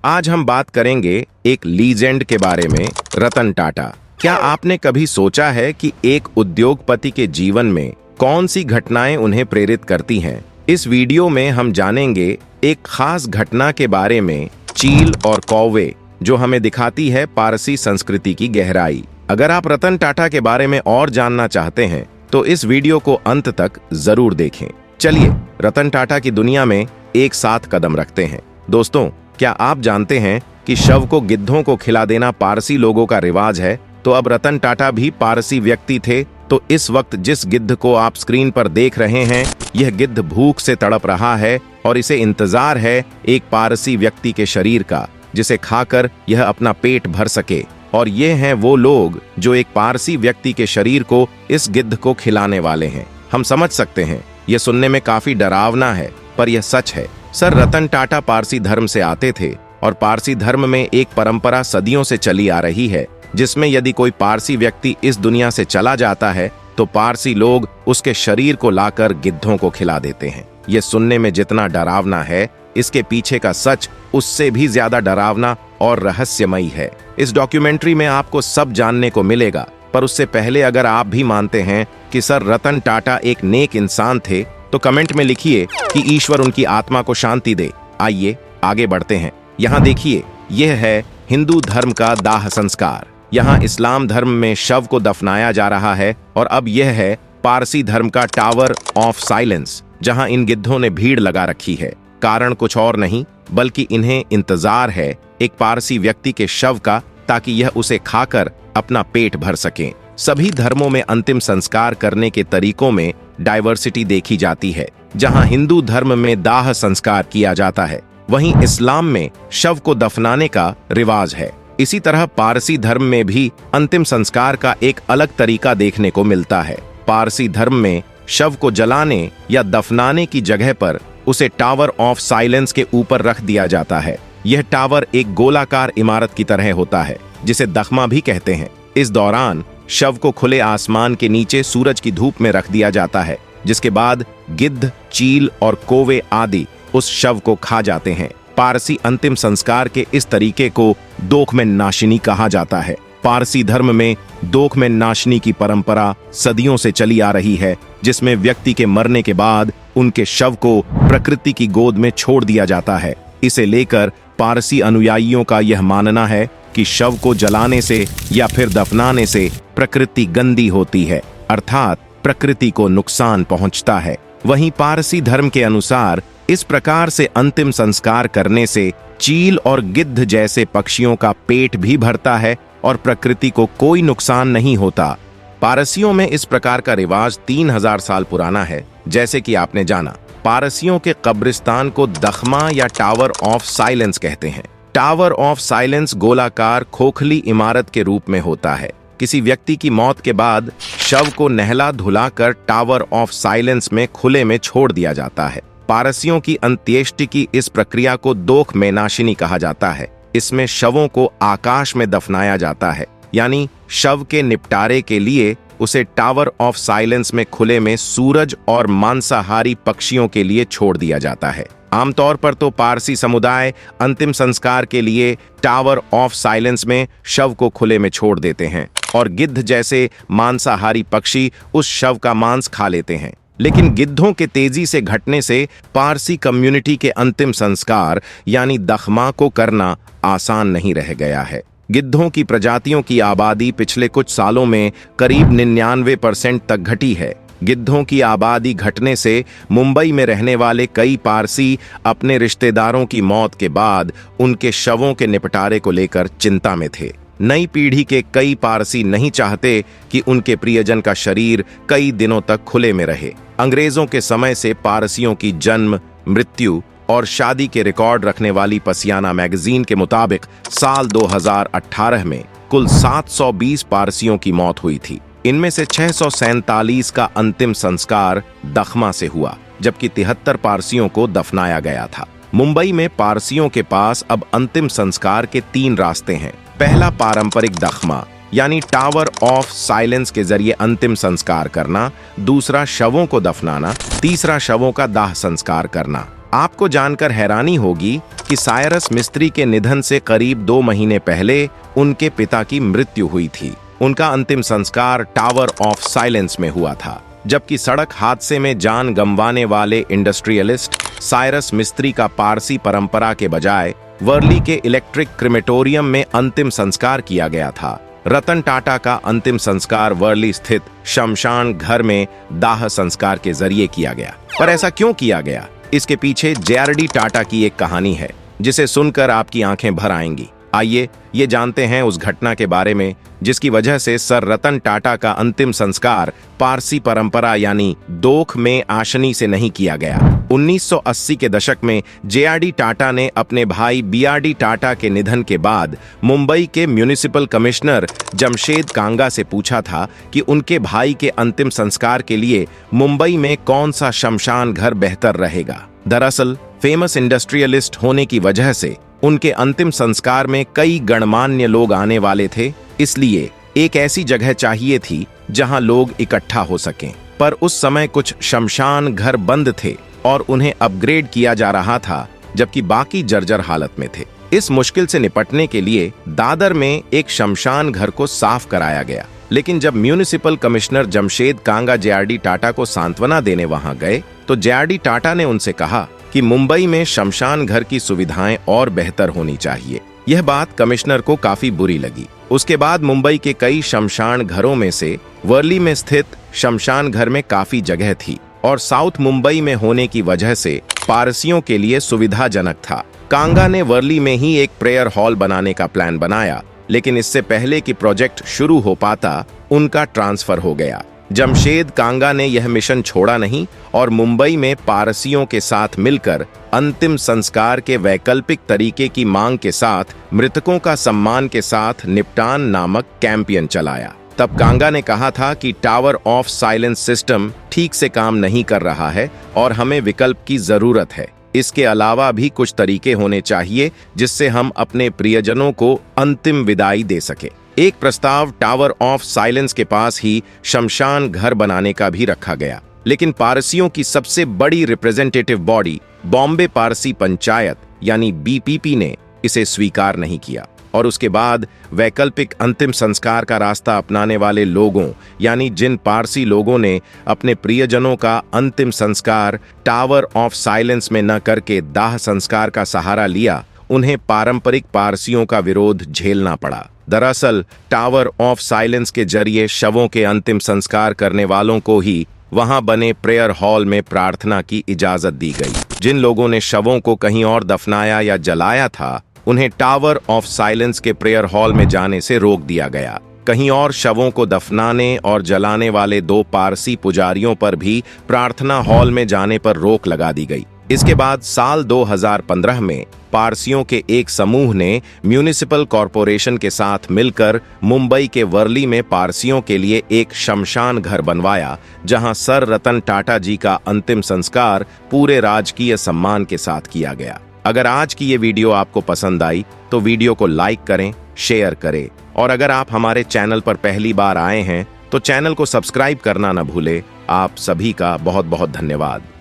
आज हम बात करेंगे एक लीजेंड के बारे में, रतन टाटा। क्या आपने कभी सोचा है कि एक उद्योगपति के जीवन में कौन सी घटनाएं उन्हें प्रेरित करती हैं? इस वीडियो में हम जानेंगे एक खास घटना के बारे में, चील और कौवे, जो हमें दिखाती है पारसी संस्कृति की गहराई। अगर आप रतन टाटा के बारे में और जानना चाहते हैं तो इस वीडियो को अंत तक जरूर देखें। चलिए रतन टाटा की दुनिया में एक साथ कदम रखते हैं। दोस्तों, क्या आप जानते हैं कि शव को गिद्धों को खिला देना पारसी लोगों का रिवाज है? तो अब रतन टाटा भी पारसी व्यक्ति थे। तो इस वक्त जिस गिद्ध को आप स्क्रीन पर देख रहे हैं, यह गिद्ध भूख से तड़प रहा है और इसे इंतजार है एक पारसी व्यक्ति के शरीर का, जिसे खाकर यह अपना पेट भर सके। और ये हैं वो लोग जो एक पारसी व्यक्ति के शरीर को इस गिद्ध को खिलाने वाले हैं। हम समझ सकते हैं यह सुनने में काफी डरावना है, पर यह सच है। सर रतन टाटा पारसी धर्म से आते थे और पारसी धर्म में एक परंपरा सदियों से चली आ रही है, जिसमें यदि कोई पारसी व्यक्ति इस दुनिया से चला जाता है तो पारसी लोग उसके शरीर को लाकर गिद्धों को खिला देते हैं। यह सुनने में जितना डरावना है, इसके पीछे का सच उससे भी ज्यादा डरावना और रहस्यमयी है। इस डॉक्यूमेंट्री में आपको सब जानने को मिलेगा, पर उससे पहले अगर आप भी मानते हैं कि सर रतन टाटा एक नेक इंसान थे तो कमेंट में लिखिए कि ईश्वर उनकी आत्मा को शांति दे। आइए आगे बढ़ते हैं। यहाँ देखिए, यह है हिंदू धर्म का दाह संस्कार। यहाँ इस्लाम धर्म में शव को दफनाया जा रहा है, और अब यह है पारसी धर्म का टावर ऑफ साइलेंस, जहाँ इन गिद्धों ने भीड़ लगा रखी है। कारण कुछ और नहीं, बल्कि इन्हें इंतजार है एक पारसी व्यक्ति के शव का, ताकि यह उसे खाकर अपना पेट भर सकें। सभी धर्मों में अंतिम संस्कार करने के तरीकों में डाइवर्सिटी देखी जाती है। जहां हिंदू धर्म में दाह संस्कार किया जाता है, वहीं इस्लाम में शव को दफनाने का रिवाज है। इसी तरह पारसी धर्म में भी अंतिम संस्कार का एक अलग तरीका देखने को मिलता है। पारसी धर्म में शव को जलाने या दफनाने की जगह पर उसे टावर ऑफ साइलेंस के ऊपर रख दिया जाता है। यह टावर एक गोलाकार इमारत की तरह होता है, जिसे दखमा भी कहते हैं। इस दौरान शव को खुले आसमान के नीचे सूरज की धूप में रख दिया जाता है, जिसके बाद गिद्ध, चील और कौवे आदि उस शव को खा जाते हैं। पारसी अंतिम संस्कार के इस तरीके को दोखमें नाशिनी कहा जाता है। पारसी धर्म में दोखमें नाशिनी की परंपरा सदियों से चली आ रही है, जिसमें व्यक्ति के मरने के बाद उनके शव को प्रकृति की गोद में छोड़ दिया जाता है। इसे लेकर पारसी अनुयायियों का यह मानना है कि शव को जलाने से या फिर दफनाने से प्रकृति गंदी होती है, अर्थात प्रकृति को नुकसान पहुंचता है। वहीं पारसी धर्म के अनुसार इस प्रकार से अंतिम संस्कार करने से चील और गिद्ध जैसे पक्षियों का पेट भी भरता है और प्रकृति को कोई नुकसान नहीं होता। पारसियों में इस प्रकार का रिवाज 3000 साल पुराना है। जैसे कि आपने जाना, पारसियों के कब्रिस्तान को दखमा या टावर ऑफ साइलेंस कहते हैं। टावर ऑफ साइलेंस गोलाकार खोखली इमारत के रूप में होता है। किसी व्यक्ति की मौत के बाद शव को नहला धुलाकर टावर ऑफ साइलेंस में खुले में छोड़ दिया जाता है। पारसियों की अंत्येष्टि की इस प्रक्रिया को दोखमें नाशिनी कहा जाता है। इसमें शवों को आकाश में दफनाया जाता है, यानी शव के निपटारे के लिए उसे टावर ऑफ साइलेंस में खुले में सूरज और मांसाहारी पक्षियों के लिए छोड़ दिया जाता है। आमतौर पर तो पारसी समुदाय अंतिम संस्कार के लिए टावर ऑफ साइलेंस में शव को खुले में छोड़ देते हैं, और गिद्ध जैसे मांसाहारी पक्षी उस शव का मांस खा लेते हैं। लेकिन गिद्धों के तेजी से घटने से पारसी कम्युनिटी के अंतिम संस्कार यानी दखमा को करना आसान नहीं रह गया है। गिद्धों की प्रजातियों की आबादी पिछले कुछ सालों में करीब 99% तक घटी है। गिद्धों की आबादी घटने से मुंबई में रहने वाले कई पारसी अपने रिश्तेदारों की मौत के बाद उनके शवों के निपटारे को लेकर चिंता में थे। नई पीढ़ी के कई पारसी नहीं चाहते कि उनके प्रियजन का शरीर कई दिनों तक खुले में रहे। अंग्रेजों के समय से पारसियों की जन्म, मृत्यु और शादी के रिकॉर्ड रखने वाली पसियाना मैगजीन के मुताबिक साल 2018 में कुल 720 पारसियों की मौत हुई थी। इनमें से 647 का अंतिम संस्कार दखमा से हुआ, जबकि 73 पारसियों को दफनाया गया था। मुंबई में पारसियों के पास अब अंतिम संस्कार के 3 रास्ते हैं। पहला पारंपरिक दखमा यानी टावर ऑफ साइलेंस के जरिए अंतिम संस्कार करना, दूसरा शवों को दफनाना, तीसरा शवों का दाह संस्कार करना। आपको जानकर हैरानी होगी कि साइरस मिस्त्री के निधन से करीब 2 महीने पहले उनके पिता की मृत्यु हुई थी। उनका अंतिम संस्कार टावर ऑफ साइलेंस में हुआ था, जबकि सड़क हादसे में जान गंवाने वाले इंडस्ट्रियलिस्ट साइरस मिस्त्री का पारसी परंपरा के बजाय वर्ली के इलेक्ट्रिक क्रिमेटोरियम में अंतिम संस्कार किया गया था। रतन टाटा का अंतिम संस्कार वर्ली स्थित शमशान घर में दाह संस्कार के जरिए किया गया। पर ऐसा क्यों किया गया? इसके पीछे जेआरडी टाटा की एक कहानी है जिसे सुनकर आपकी आंखें भर आएंगी। आइए ये जानते हैं उस घटना के बारे में जिसकी वजह से सर रतन टाटा का अंतिम संस्कार पारसी परंपरा यानी दोख में आशनी से नहीं किया गया। 1980 के दशक में जेआरडी टाटा ने अपने भाई बीआरडी टाटा के निधन के बाद मुंबई के म्युनिसिपल कमिश्नर जमशेद कांगा से पूछा था कि उनके भाई के अंतिम संस्कार के लिए मुंबई में कौन सा शमशान घर बेहतर रहेगा। दरअसल फेमस इंडस्ट्रियलिस्ट होने की वजह से उनके अंतिम संस्कार में कई गणमान्य लोग आने वाले थे, इसलिए एक ऐसी जगह चाहिए थी जहां लोग इकट्ठा हो सकें। पर उस समय कुछ शमशान घर बंद थे और उन्हें अपग्रेड किया जा रहा था, जबकि बाकी जर्जर हालत में थे। इस मुश्किल से निपटने के लिए दादर में एक शमशान घर को साफ कराया गया। लेकिन जब म्युनिसिपल कमिश्नर जमशेद कांगा जेआरडी टाटा को सांत्वना देने वहां गए तो जेआरडी टाटा ने उनसे कहा कि मुंबई में शमशान घर की सुविधाएं और बेहतर होनी चाहिए। यह बात कमिश्नर को काफी बुरी लगी। उसके बाद मुंबई के कई शमशान घरों में से वर्ली में स्थित शमशान घर में काफी जगह थी और साउथ मुंबई में होने की वजह से पारसियों के लिए सुविधाजनक था। कांगा ने वर्ली में ही एक प्रेयर हॉल बनाने का प्लान बनाया, लेकिन इससे पहले कि प्रोजेक्ट शुरू हो पाता उनका ट्रांसफर हो गया। जमशेद कांगा ने यह मिशन छोड़ा नहीं और मुंबई में पारसियों के साथ मिलकर अंतिम संस्कार के वैकल्पिक तरीके की मांग के साथ मृतकों का सम्मान के साथ निपटान नामक कैंपेन चलाया। तब कांगा ने कहा था कि टावर ऑफ साइलेंस सिस्टम ठीक से काम नहीं कर रहा है और हमें विकल्प की जरूरत है। इसके अलावा भी कुछ तरीके होने चाहिए जिससे हम अपने प्रियजनों को अंतिम विदाई दे सके। एक प्रस्ताव टावर ऑफ साइलेंस के पास ही शमशान घर बनाने का भी रखा गया, लेकिन पारसियों की सबसे बड़ी रिप्रेजेंटेटिव बॉडी बॉम्बे पारसी पंचायत यानी बीपीपी ने इसे स्वीकार नहीं किया और उसके बाद वैकल्पिक अंतिम संस्कार का रास्ता अपनाने वाले लोगों यानी जिन पारसी लोगों ने अपने प्रियजनों का अंतिम संस्कार टावर ऑफ साइलेंस में न करके दाह संस्कार का सहारा लिया, उन्हें पारंपरिक पारसियों का विरोध झेलना पड़ा। दरअसल टावर ऑफ साइलेंस के जरिए शवों के अंतिम संस्कार करने वालों को ही वहां बने प्रेयर हॉल में प्रार्थना की इजाजत दी गई। जिन लोगों ने शवों को कहीं और दफनाया या जलाया था, उन्हें टावर ऑफ साइलेंस के प्रेयर हॉल में जाने से रोक दिया गया। कहीं और शवों को दफनाने और जलाने वाले 2 पारसी पुजारियों पर भी प्रार्थना हॉल में जाने पर रोक लगा दी गई। इसके बाद साल 2015 में पारसियों के एक समूह ने म्युनिसिपल कॉरपोरेशन के साथ मिलकर मुंबई के वर्ली में पारसियों के लिए एक शमशान घर बनवाया, जहां सर रतन टाटा जी का अंतिम संस्कार पूरे राजकीय सम्मान के साथ किया गया। अगर आज की ये वीडियो आपको पसंद आई तो वीडियो को लाइक करें, शेयर करें और अगर आप हमारे चैनल पर पहली बार आए हैं तो चैनल को सब्सक्राइब करना न भूलें। आप सभी का बहुत बहुत धन्यवाद।